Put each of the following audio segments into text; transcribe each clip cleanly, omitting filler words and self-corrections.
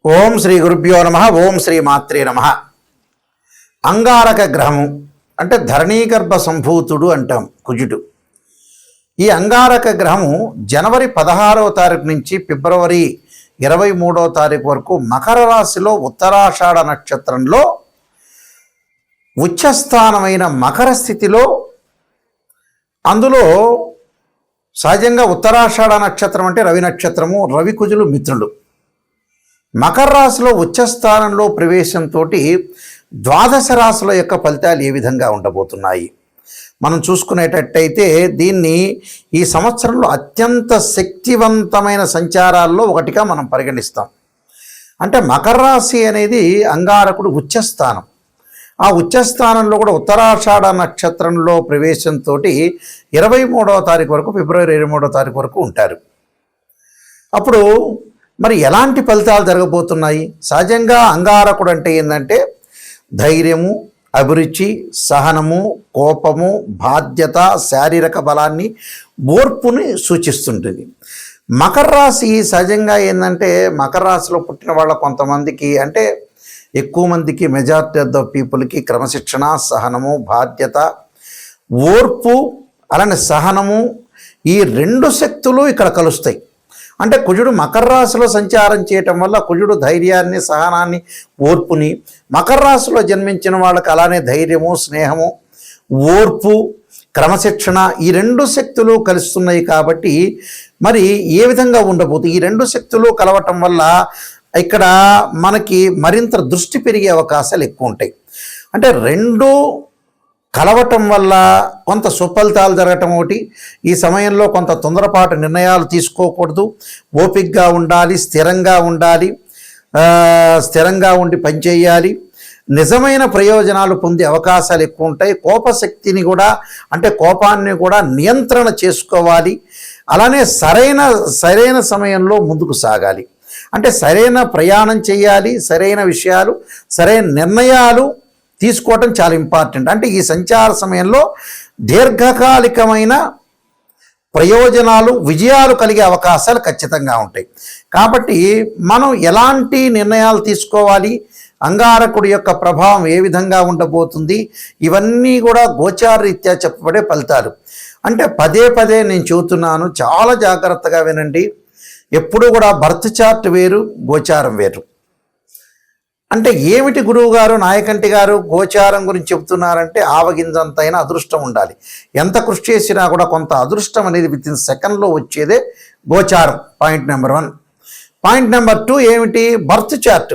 ఓం శ్రీ గురుభ్యో నమ. ఓం శ్రీ మాత్రే నమ. అంగారక గ్రహము అంటే ధరణీగర్భ సంభూతుడు అంటాం కుజుడు. ఈ అంగారక గ్రహము జనవరి 16వ తారీఖు నుంచి ఫిబ్రవరి 23వ తారీఖు వరకు మకర రాశిలో ఉత్తరాషాఢ నక్షత్రంలో ఉచ్చస్థానమైన మకర స్థితిలో, అందులో సహజంగా ఉత్తరాషాఢ నక్షత్రం అంటే రవి నక్షత్రము, రవి కుజులు మిత్రులు. మకర రాశిలో ఉచ్చస్థానంలో ప్రవేశంతో ద్వాదశ రాశుల యొక్క ఫలితాలు ఏ విధంగా ఉండబోతున్నాయి మనం చూసుకునేటట్టయితే, దీన్ని ఈ సంవత్సరంలో అత్యంత శక్తివంతమైన సంచారాల్లో ఒకటిగా మనం పరిగణిస్తాం. అంటే మకర రాశి అనేది అంగారకుడు ఉచ్చస్థానం. ఆ ఉచ్చస్థానంలో కూడా ఉత్తరాషాఢ నక్షత్రంలో ప్రవేశంతో 23వ తారీఖు వరకు, ఫిబ్రవరి 23వ తారీఖు వరకు ఉంటారు. అప్పుడు మరి ఎలాంటి ఫలితాలు జరగబోతున్నాయి? సహజంగా అంగారకుడు అంటే ఏంటంటే ధైర్యము, అభిరుచి, సహనము, కోపము, బాధ్యత, శారీరక బలాన్ని, ఓర్పుని సూచిస్తుంటుంది. మకర రాశి సహజంగా ఏంటంటే మకర రాశిలో పుట్టిన వాళ్ళ కొంతమందికి, అంటే ఎక్కువ మందికి, మెజారిటీ ఆఫ్ ద పీపుల్కి క్రమశిక్షణ, సహనము, బాధ్యత, ఓర్పు, అలానే సహనము, ఈ రెండు శక్తులు ఇక్కడ కలుస్తాయి. అంటే కుజుడు మకర రాశిలో సంచారం చేయటం వల్ల కుజుడు ధైర్యాన్ని, సహనాన్ని, ఓర్పుని, మకర రాశిలో జన్మించిన వాళ్ళకి అలానే ధైర్యము, స్నేహము, ఓర్పు, క్రమశిక్షణ, ఈ రెండు శక్తులు కలుస్తున్నాయి. కాబట్టి మరి ఏ విధంగా ఉండబోతుంది? ఈ రెండు శక్తులు కలవటం వల్ల ఇక్కడ మనకి మరింత దృష్టి పెరిగే అవకాశాలు ఎక్కువ ఉంటాయి. అంటే రెండు కలవటం వల్ల కొంత సుఫలితాలు జరగటం ఒకటి. ఈ సమయంలో కొంత తొందరపాటు నిర్ణయాలు తీసుకోకూడదు, ఓపికగా ఉండాలి, స్థిరంగా ఉండాలి, స్థిరంగా ఉండి పనిచేయాలి. నిజమైన ప్రయోజనాలు పొందే అవకాశాలు ఎక్కువ ఉంటాయి. కోపశక్తిని కూడా, అంటే కోపాన్ని కూడా నియంత్రణ చేసుకోవాలి. అలానే సరైన సమయంలో ముందుకు సాగాలి. అంటే సరైన ప్రయాణం చేయాలి, సరైన విషయాలు, సరైన నిర్ణయాలు తీసుకోవటం చాలా ఇంపార్టెంట్. అంటే ఈ సంచార సమయంలో దీర్ఘకాలికమైన ప్రయోజనాలు, విజయాలు కలిగే అవకాశాలు ఖచ్చితంగా ఉంటాయి. కాబట్టి మనం ఎలాంటి నిర్ణయాలు తీసుకోవాలి, అంగారకుడి యొక్క ప్రభావం ఏ విధంగా ఉండబోతుంది, ఇవన్నీ కూడా గోచారరీత్యా చెప్పబడే ఫలితాలు. అంటే పదే పదే నేను చెబుతున్నాను, చాలా జాగ్రత్తగా వినండి. ఎప్పుడు కూడా బర్త్ చార్ట్ వేరు, గోచారం వేరు. అంటే ఏమిటి గురువు గారు, నాయకంటి గారు గోచారం గురించి చెబుతున్నారంటే, ఆవగింజంతైనా అదృష్టం ఉండాలి. ఎంత కృషి చేసినా కూడా కొంత అదృష్టం అనేది వితిన్ సెకండ్లో వచ్చేదే గోచారం. Point number 1. పాయింట్ నెంబర్ 2 ఏమిటి? Birth chart.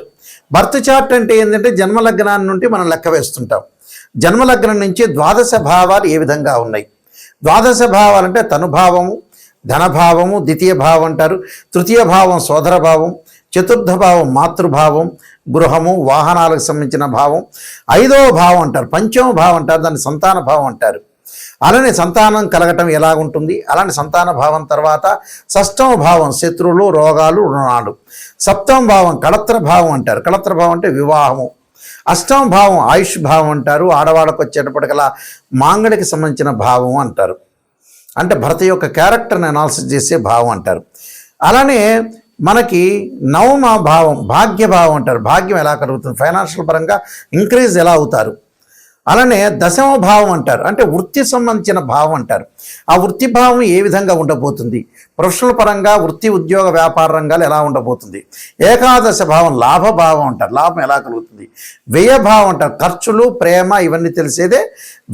బర్త్ చార్ట్ అంటే ఏంటంటే జన్మలగ్నాన్ని నుండి మనం లెక్క వేస్తుంటాం. జన్మలగ్నం నుంచి ద్వాదశ భావాలు ఏ విధంగా ఉన్నాయి. ద్వాదశ భావాలు అంటే తనుభావము, ధనభావము, ద్వితీయ భావం అంటారు, తృతీయ భావం సోదర భావం, చతుర్థ భావం మాతృభావం, గృహము, వాహనాలకు సంబంధించిన భావం, 5వ భావం అంటారు, పంచమ భావం అంటారు, దాన్ని సంతాన భావం అంటారు. అలానే సంతానం కలగటం ఎలాగుంటుంది, అలానే సంతాన భావం తర్వాత 6వ భావం శత్రువులు, రోగాలు, రుణాలు, 7వ భావం కళత్ర భావం అంటారు. కళత్ర భావం అంటే వివాహము, 8వ భావం ఆయుష్ భావం అంటారు. ఆడవాళ్ళకు వచ్చేటప్పటికలా మాంగళికి సంబంధించిన భావం అంటారు. అంటే భర్త యొక్క క్యారెక్టర్ని అనాలిసిస్ చేసే భావం అంటారు. అలానే మనకి 9వ భావం భాగ్యభావం అంటారు. భాగ్యం ఎలా కలుగుతుంది, ఫైనాన్షియల్ పరంగా ఇంక్రీజ్ ఎలా అవుతారు. అలానే 10వ భావం అంటారు, అంటే వృత్తి సంబంధించిన భావం అంటారు. ఆ వృత్తి భావం ఏ విధంగా ఉండబోతుంది, ప్రొఫెషనల్ పరంగా వృత్తి, ఉద్యోగ, వ్యాపార రంగాలు ఎలా ఉండబోతుంది. 11వ భావం లాభభావం అంటారు, లాభం ఎలా కలుగుతుంది. వ్యయభావం అంటారు, ఖర్చులు, ప్రేమ, ఇవన్నీ తెలిసేదే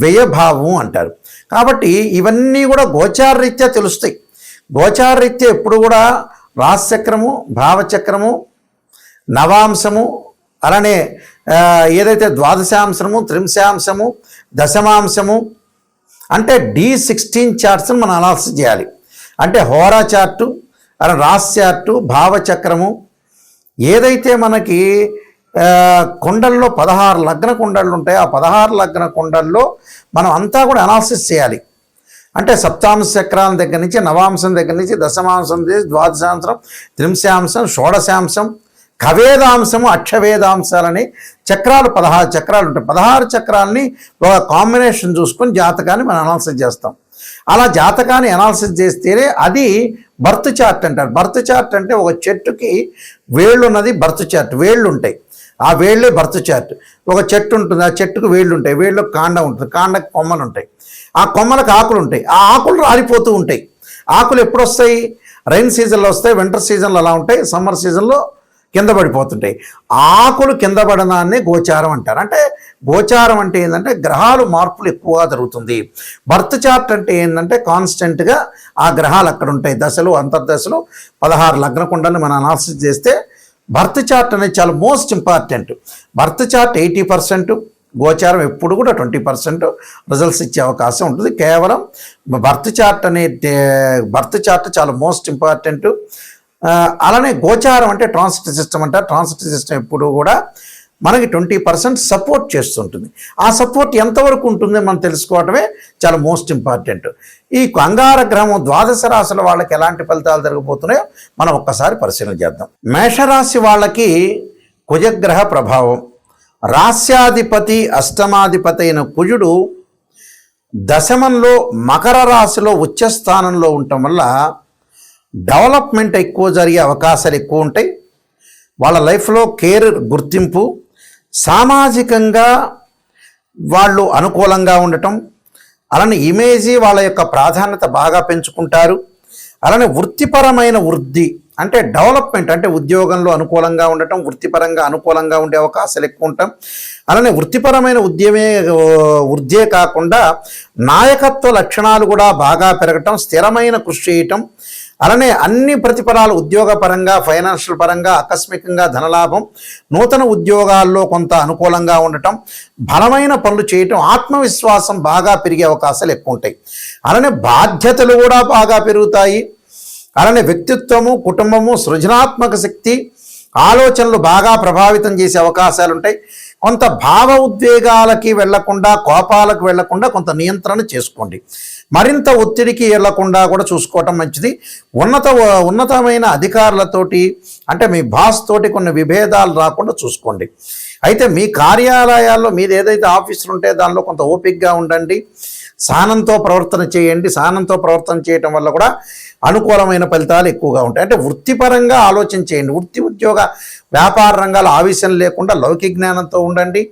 వ్యయభావం అంటారు. కాబట్టి ఇవన్నీ కూడా గోచారరీత్యా తెలుస్తాయి. గోచారరీత్యా ఎప్పుడు కూడా రాశిచక్రము, భావచక్రము, నవాంశము, అలానే ఏదైతే ద్వాదశాంశము, త్రింశాంశము, దశమాంశము, అంటే D16 చార్ట్స్ని మనం అనాలిసిస్ చేయాలి. అంటే హోరా చార్టు, అలా రాశి చార్టు, భావచక్రము, ఏదైతే మనకి కుండల్లో 16 లగ్న కుండళ్ళు ఉంటాయో ఆ 16 లగ్న కుండల్లో మనం అంతా కూడా అనాలిసిస్ చేయాలి. అంటే సప్తాంశ చక్రాల దగ్గర నుంచి, నవాంశం దగ్గర నుంచి, దశమాంశం, ద్వాదశాంశం, త్రింశాంశం, షోడశాంశం, కవేదాంశము, అక్షవేదాంశాలని చక్రాలు 16 చక్రాలు ఉంటాయి. 16 చక్రాలని ఒక కాంబినేషన్ చూసుకొని జాతకాన్ని మనం అనాలిసిస్ చేస్తాం. అలా జాతకాన్ని అనాలిసిస్ చేస్తేనే అది బర్త్ చార్ట్ అంటారు. బర్త్ చార్ట్ అంటే ఒక చెట్టుకి వేళ్ళు ఉన్నది బర్త్ చార్ట్, వేళ్ళు ఉంటాయి, ఆ వేళ్ళే బర్త్ చార్ట్. ఒక చెట్టు ఉంటుంది, ఆ చెట్టుకు వేళ్ళు ఉంటాయి, వేళ్ళకు కాండం ఉంటుంది, కాండకు కొమ్మలు ఉంటాయి, ఆ కొమ్మలకు ఆకులు ఉంటాయి, ఆ ఆకులు రాలిపోతూ ఉంటాయి. ఆకులు ఎప్పుడు వస్తాయి? రైన్ సీజన్లో వస్తాయి, వింటర్ సీజన్లో అలా ఉంటాయి, సమ్మర్ సీజన్లో కింద పడిపోతుంటాయి. ఆకులు కింద పడడాన్ని గోచారం అంటారు. అంటే గోచారం అంటే ఏంటంటే గ్రహాలు మార్పులు ఎక్కువగా జరుగుతుంది. బర్త్ చార్ట్ అంటే ఏంటంటే కాన్స్టెంట్గా ఆ గ్రహాలు అక్కడ ఉంటాయి, దశలు అంతర్దశలు 16 లగ్న కుండలు మనం అనాలిసిస్ చేస్తే బర్త్ చార్ట్ అనేది చాలా మోస్ట్ ఇంపార్టెంట్. బర్త్ చార్ట్ 80%, గోచారం ఎప్పుడు కూడా 20% రిజల్ట్స్ ఇచ్చే అవకాశం ఉంటుంది. కేవలం బర్త్ చార్ట్ చాలా మోస్ట్ ఇంపార్టెంట్. అలానే గోచారం అంటే ట్రాన్సిట్ సిస్టమ్ అంటారు. ట్రాన్సిట్ సిస్టమ్ ఎప్పుడు కూడా మనకి 20% సపోర్ట్ చేస్తుంటుంది. ఆ సపోర్ట్ ఎంతవరకు ఉంటుందో మనం తెలుసుకోవటమే చాలా మోస్ట్ ఇంపార్టెంట్. ఈ అంగారగ్రహం ద్వాదశ రాశుల వాళ్ళకి ఎలాంటి ఫలితాలు జరగబోతున్నాయో మనం ఒక్కసారి పరిశీలన చేద్దాం. మేషరాశి వాళ్ళకి కుజగ్రహ ప్రభావం, రాస్యాధిపతి అష్టమాధిపతి అయిన కుజుడు దశమంలో మకర రాశిలో ఉచ్చస్థానంలో ఉండటం వల్ల డెవలప్మెంట్ ఎక్కువ జరిగే అవకాశాలు ఎక్కువ ఉంటాయి. వాళ్ళ లైఫ్లో కేర్, గుర్తింపు, సామాజికంగా వాళ్ళు అనుకూలంగా ఉండటం, అలానే ఇమేజీ వాళ్ళ యొక్క ప్రాధాన్యత బాగా పెంచుకుంటారు. అలానే వృత్తిపరమైన వృద్ధి అంటే డెవలప్మెంట్ అంటే ఉద్యోగంలో అనుకూలంగా ఉండటం, వృత్తిపరంగా అనుకూలంగా ఉండే అవకాశాలు ఎక్కువ ఉంటాం. అలానే వృత్తిపరమైన వృద్ధే కాకుండా నాయకత్వ లక్షణాలు కూడా బాగా పెరగటం, స్థిరమైన కృషి చేయటం, అలానే అన్ని ప్రతిఫలాలు ఉద్యోగపరంగా, ఫైనాన్షియల్ పరంగా, ఆకస్మికంగా ధనలాభం, నూతన ఉద్యోగాల్లో కొంత అనుకూలంగా ఉండటం, బలమైన పనులు చేయటం, ఆత్మవిశ్వాసం బాగా పెరిగే అవకాశాలు ఎక్కువ ఉంటాయి. అలానే బాధ్యతలు కూడా బాగా పెరుగుతాయి. అలానే వ్యక్తిత్వము, కుటుంబము, సృజనాత్మక శక్తి, ఆలోచనలు బాగా ప్రభావితం చేసే అవకాశాలు ఉంటాయి. కొంత భావ ఉద్వేగాలకి వెళ్లకుండా, కోపాలకు వెళ్లకుండా కొంత నియంత్రణ చేసుకోండి. మరింత ఒత్తిడికి వెళ్లకుండా కూడా చూసుకోవటం మంచిది. ఉన్నతమైన అధికారులతోటి అంటే మీ బాస్ తోటి కొన్ని విభేదాలు రాకుండా చూసుకోండి. అయితే మీ కార్యాలయాల్లో మీరు ఏదైతే ఆఫీసులు ఉంటే దానిలో కొంత ఓపికగా ఉండండి, సహనంతో ప్రవర్తన చేయండి. సహనంతో ప్రవర్తన చేయటం వల్ల కూడా అనుకూలమైన ఫలితాలు ఎక్కువగా ఉంటాయి. అంటే వృత్తిపరంగా ఆలోచన చేయండి. వృత్తి, ఉద్యోగ, వ్యాపార రంగాల ఆవేశం లేకుండా లౌకిక జ్ఞానంతో ఉండండి.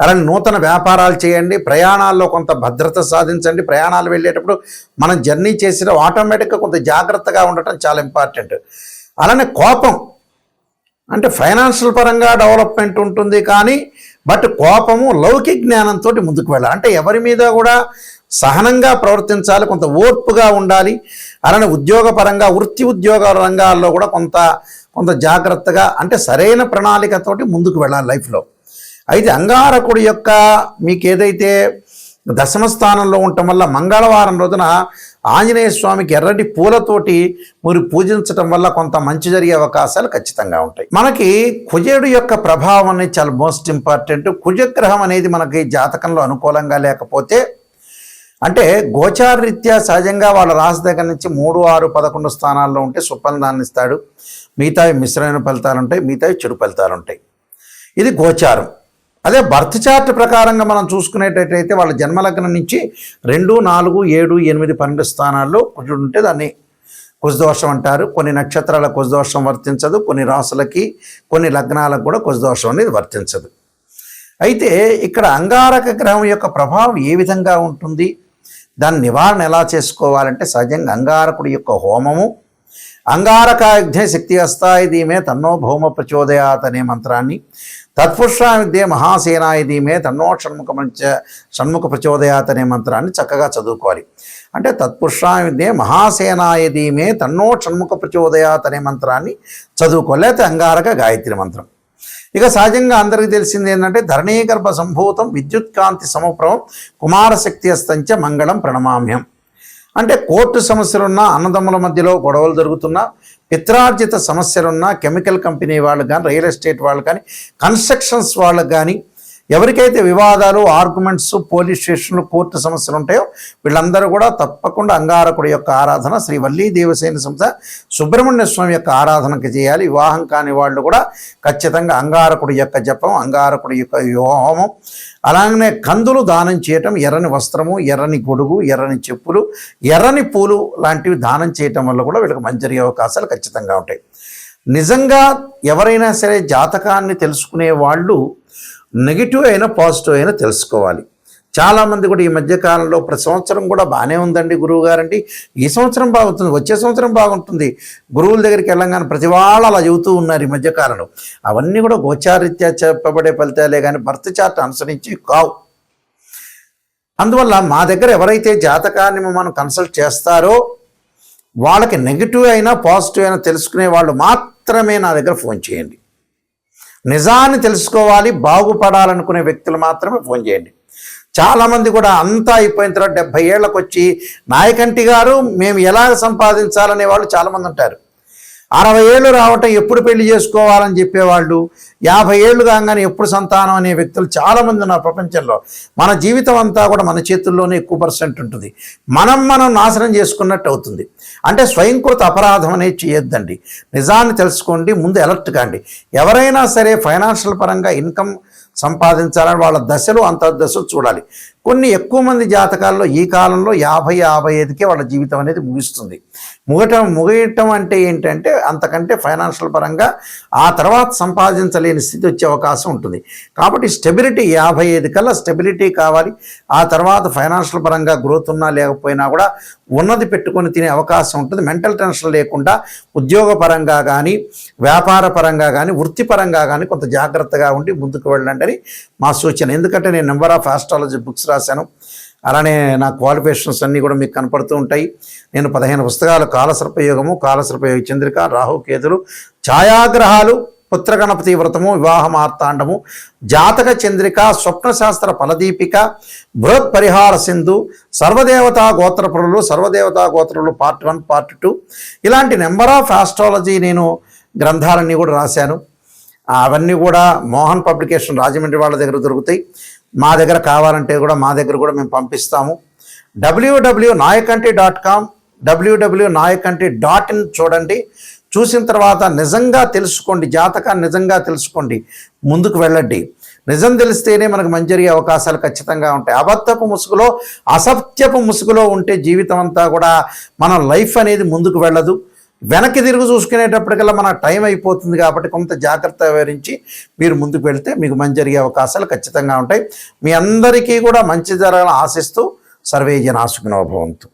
అలానే నూతన వ్యాపారాలు చేయండి. ప్రయాణాల్లో కొంత భద్రత సాధించండి. ప్రయాణాలు వెళ్ళేటప్పుడు మనం జర్నీ చేసిన ఆటోమేటిక్గా కొంత జాగ్రత్తగా ఉండటం చాలా ఇంపార్టెంట్. అలానే కోపం అంటే ఫైనాన్షియల్ పరంగా డెవలప్మెంట్ ఉంటుంది, కానీ బట్ కోపము లౌకిక జ్ఞానంతో ముందుకు వెళ్ళాలి. అంటే ఎవరి మీద కూడా సహనంగా ప్రవర్తించాలి, కొంత ఓర్పుగా ఉండాలి. అలానే ఉద్యోగపరంగా ఉద్యోగ రంగాల్లో కూడా కొంత జాగ్రత్తగా అంటే సరైన ప్రణాళికతోటి ముందుకు వెళ్ళాలి లైఫ్లో. అయితే అంగారకుడి యొక్క మీకు ఏదైతే దశమ స్థానంలో ఉండటం వల్ల మంగళవారం రోజున ఆంజనేయ స్వామికి ఎర్రటి పూలతోటి మీరు పూజించటం వల్ల కొంత మంచి జరిగే అవకాశాలు ఖచ్చితంగా ఉంటాయి. మనకి కుజుడు యొక్క ప్రభావం అనేది చాలా మోస్ట్ ఇంపార్టెంట్. కుజగ్రహం అనేది మనకి జాతకంలో అనుకూలంగా లేకపోతే అంటే గోచారరీత్యా సహజంగా వాళ్ళ రాశి దగ్గర నుంచి 3, 6, 11 స్థానాల్లో ఉంటే సుఫలితాన్ని ఇస్తాడు. మిగతావి మిశ్రమైన ఫలితాలు ఉంటాయి, మిగతావి చెడు ఫలితాలు ఉంటాయి. ఇది గోచారం. అదే బర్త్ చార్ట్ ప్రకారంగా మనం చూసుకునేటట్టయితే వాళ్ళ జన్మలగ్నం నుంచి 2, 4, 7, 8, 12 స్థానాల్లో కుజుడు ఉంటే దాన్ని కుజదోషం అంటారు. కొన్ని నక్షత్రాల కుజదోషం వర్తించదు, కొన్ని రాసులకి, కొన్ని లగ్నాలకు కూడా కుజదోషం అనేది వర్తించదు. అయితే ఇక్కడ అంగారక గ్రహం యొక్క ప్రభావం ఏ విధంగా ఉంటుంది, దాని నివారణ ఎలా చేసుకోవాలంటే సహజంగా అంగారకుడి యొక్క హోమము, అంగారకాగ్నే శక్తి అస్తాయి ధీమే తన్నో భౌమ ప్రచోదయాత్ అనే మంత్రాన్ని, తత్పురుషా విద్యే మహాసేనాయ ధీమే తన్నో షణ్ముఖ ప్రచోదయాత్ అనే మంత్రాన్ని చక్కగా చదువుకోవాలి. అంటే తత్పురుషా విద్యే మహాసేనాయ ధీమే తన్నో షణ్ముఖ ప్రచోదయాత్ అనే మంత్రాన్ని చదువుకోవాలి. లేకపోతే అంగారక గాయత్రి మంత్రం. ఇక సహజంగా అందరికీ తెలిసింది ఏంటంటే ధరణీగర్భ సంభూతం విద్యుత్కాంతి సమప్రభం కుమారశక్తి అస్తంచ మంగళం ప్రణమామ్యం. అంటే కోర్టు సమస్యలున్నా, అన్నదమ్ముల మధ్యలో గొడవలు జరుగుతున్నా, పిత్రార్జిత సమస్యలున్నా, కెమికల్ కంపెనీ వాళ్ళు కానీ, రియల్ ఎస్టేట్ వాళ్ళు కానీ, కన్స్ట్రక్షన్స్ వాళ్ళకు కానీ, ఎవరికైతే వివాదాలు, ఆర్గ్యుమెంట్స్, పోలీస్ స్టేషన్లు, కోర్టు సమస్యలు ఉంటాయో వీళ్ళందరూ కూడా తప్పకుండా అంగారకుడి యొక్క ఆరాధన, శ్రీ వల్లీ దేవసేన సంస్థ సుబ్రహ్మణ్య స్వామి యొక్క ఆరాధనకి చేయాలి. వివాహం కాని వాళ్ళు కూడా ఖచ్చితంగా అంగారకుడి యొక్క జపం, అంగారకుడి యొక్క హోమం, అలాగనే కందులు దానం చేయటం, ఎర్రని వస్త్రము, ఎర్రని గొడుగు, ఎర్రని చెప్పులు, ఎర్రని పూలు లాంటివి దానం చేయటం వల్ల కూడా వీళ్ళకి మంచి జరిగే అవకాశాలు ఖచ్చితంగా ఉంటాయి. నిజంగా ఎవరైనా సరే జాతకాన్ని తెలుసుకునే వాళ్ళు నెగిటివ్ అయినా పాజిటివ్ అయినా తెలుసుకోవాలి. చాలామంది కూడా ఈ మధ్యకాలంలో ప్రతి సంవత్సరం కూడా బాగానే ఉందండి గురువు గారండి, ఈ సంవత్సరం బాగుంటుంది, వచ్చే సంవత్సరం బాగుంటుంది, గురువుల దగ్గరికి వెళ్ళంగానే ప్రతి వాళ్ళు అలా చెబుతూ ఉన్నారు ఈ మధ్యకాలంలో. అవన్నీ కూడా గోచారీత్యా చెప్పబడే ఫలితాలే కానీ బర్త్ చార్ట్ అనుసరించి కావు. అందువల్ల మా దగ్గర ఎవరైతే జాతకాన్ని మనం కన్సల్ట్ చేస్తారో వాళ్ళకి నెగిటివ్ అయినా పాజిటివ్ అయినా తెలుసుకునే వాళ్ళు మాత్రమే నా దగ్గర ఫోన్ చేయండి. నిజాన్ని తెలుసుకోవాలి, బాగుపడాలనుకునే వ్యక్తులు మాత్రమే ఫోన్ చేయండి. చాలామంది కూడా అంతా అయిపోయిన తర్వాత 70 ఏళ్ళకు వచ్చి నాయకంటి గారు మేము ఎలా సంపాదించాలనే వాళ్ళు చాలామంది ఉంటారు. 60 ఏళ్ళు రావటం ఎప్పుడు పెళ్లి చేసుకోవాలని చెప్పేవాళ్ళు, 50 ఏళ్ళు కాగానే ఎప్పుడు సంతానం అనే వ్యక్తులు చాలామంది ఉన్నారు ప్రపంచంలో. మన జీవితం అంతా కూడా మన చేతుల్లోనే ఎక్కువ పర్సెంట్ ఉంటుంది. మనం నాశనం చేసుకున్నట్టు అవుతుంది. అంటే స్వయంకృత అపరాధం అనేది చేయొద్దండి. నిజాన్ని తెలుసుకోండి, ముందు అలర్ట్ కాండి. ఎవరైనా సరే ఫైనాన్షియల్ పరంగా ఇన్కమ్ సంపాదించాలని వాళ్ళ దశలు అంతర్దశలు చూడాలి. కొన్ని ఎక్కువ మంది జాతకాల్లో ఈ కాలంలో 50-55కే వాళ్ళ జీవితం అనేది ముగుస్తుంది. ముగియటం అంటే ఏంటంటే అంతకంటే ఫైనాన్షియల్ పరంగా ఆ తర్వాత సంపాదించలేని స్థితి వచ్చే అవకాశం ఉంటుంది. కాబట్టి స్టెబిలిటీ 55 కల్లా స్టెబిలిటీ కావాలి. ఆ తర్వాత ఫైనాన్షియల్ పరంగా గ్రోత్ ఉన్నా లేకపోయినా కూడా ఉన్నది పెట్టుకొని తినే అవకాశం ఉంటుంది. మెంటల్ టెన్షన్ లేకుండా ఉద్యోగపరంగా కానీ, వ్యాపార పరంగా కానీ, వృత్తిపరంగా కానీ కొంత జాగ్రత్తగా ఉండి ముందుకు వెళ్ళండి అని మా సూచన. ఎందుకంటే నేను నెంబర్ ఆఫ్ ఆస్ట్రాలజీ బుక్స్ రాశాను, అలానే నా క్వాలిఫికేషన్స్ అన్నీ కూడా మీకు కనపడుతూ ఉంటాయి. నేను 15 పుస్తకాలు, కాలసర్పయోగము, కాలసర్పయోగ చంద్రిక, రాహుకేతులు, ఛాయాగ్రహాలు, పుత్రగణపతి వ్రతము, వివాహ మార్తాండము, జాతక చంద్రిక, స్వప్నశాస్త్ర ఫలదీపిక, బృహత్ పరిహార సింధు, సర్వదేవతా గోత్రపురులు, సర్వదేవతా గోత్రపురులు పార్ట్ 1, పార్ట్ 2 ఇలాంటి నెంబర్ ఆఫ్ ఆస్ట్రాలజీ నేను గ్రంథాలన్నీ కూడా రాశాను. అవన్నీ కూడా మోహన్ పబ్లికేషన్ రాజమండ్రి వాళ్ళ దగ్గర దొరుకుతాయి. మా దగ్గర కావాలంటే కూడా మా దగ్గర కూడా మేము పంపిస్తాము. www.nayakanti.com, www.nayakanti.in చూడండి. చూసిన తర్వాత నిజంగా తెలుసుకోండి, జాతకాన్ని నిజంగా తెలుసుకోండి, ముందుకు వెళ్ళండి. నిజం తెలిస్తేనే మనకు మంచి జరిగే అవకాశాలు ఖచ్చితంగా ఉంటాయి. అబద్ధపు ముసుగులో, అసత్యపు ముసుగులో ఉంటే జీవితం అంతా కూడా మన లైఫ్ అనేది ముందుకు వెళ్ళదు. వెనక్కి తిరిగి చూసుకునేటప్పటికల్లా మన టైం అయిపోతుంది. కాబట్టి కొంత జాగ్రత్త వివరించి మీరు ముందుకు వెళ్తే మీకు మంచి జరిగే అవకాశాలు ఖచ్చితంగా ఉంటాయి. మీ అందరికీ కూడా మంచి జరగాలని ఆశిస్తూ సర్వే జనా సుఖినో భవంతు.